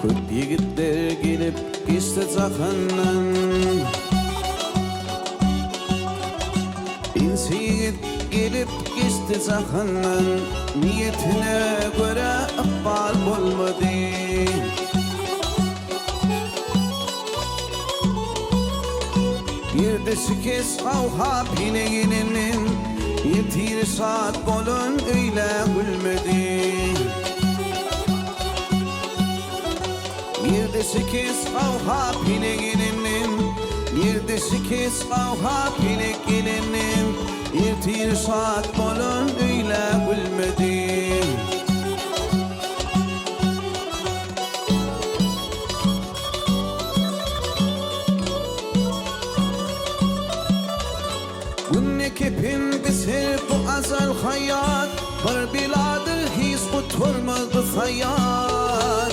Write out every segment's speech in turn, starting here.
Köp yigitler gelip geçti zakandan. İnsi yigit gelip geçti zakandan. Niyetine göre ıbbal olmadı. Bir de sikes kavha pineğinin yetir saat bolun öyle gülmedi. Bir de sikes kavha pineğinin bir de sikes kavha pineğinin yetir saat bolun öyle gülmedi. Kepin biser bu azal hayat bir biladır his oturmadı hayat.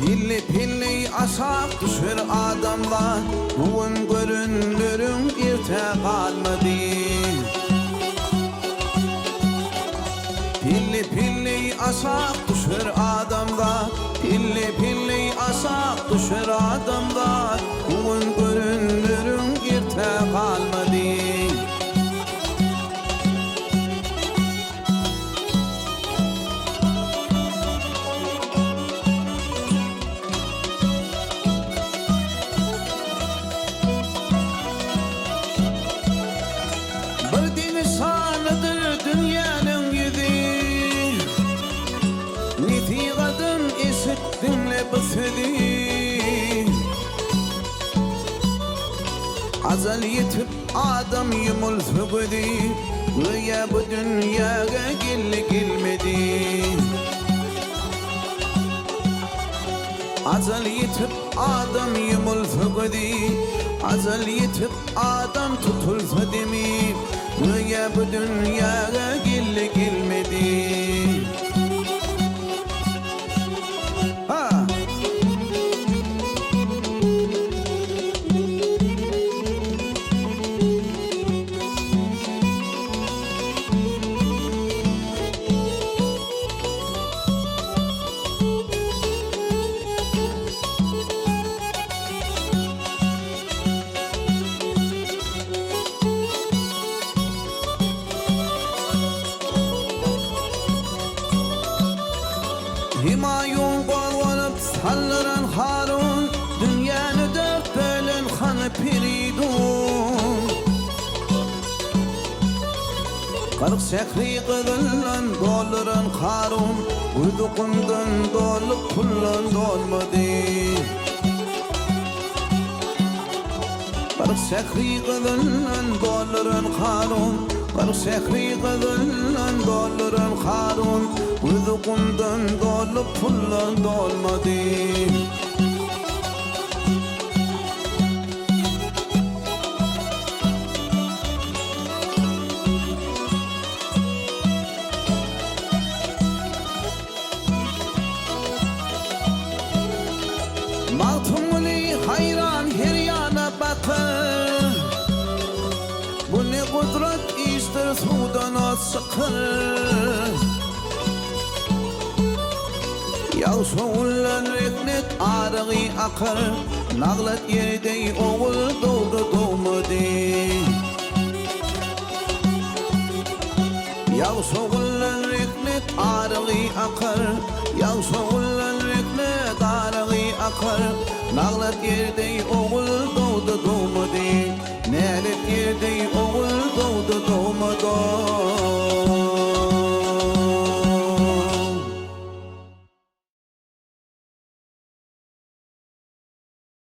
Pilli pilli aşağı düşür adamlar bugün görünürüm irte kalmadı. Pilli pilli aşağı düşür adamlar pilli pilli aşağı düşür adamlar bugün görünürüm irte kalmadı. Bir deniz sanıdır dünyanın yüzü, niti kadın işittimle bısıdı. Azal yetip adam yumulsuğudu, güya bu dünyaya gelmedi. Azal yetip adam yumulsuğudu, azal yetip adam tutulsa demi, güya bu dünyaya gelmedi. Himayun qorlanıp sallıran Harun, dünyanı dört bölün hanı piridun. Kırk şehri kızıllan dolduran Harun, uydukundan dolup pullan dolmadı. Kırk şehri kızıllan dolduran Harun, kırk şehri kızıllan dolduran Harun, uydukundan dolup pullan dolmadı. Maltumuli hayran her yana bakır, bu ne kudret iştir sudan az sıkır. Yav soğullan reknet arığı akır, nağlat yerdey oğul doğdu doğmadı. Yav soğullan reknet arığı akır, yav soğullan reknet arığı akır, nağlat yerdey oğul doğdu doğmadı. Nelet yerdey oğul doğdu doğmadı.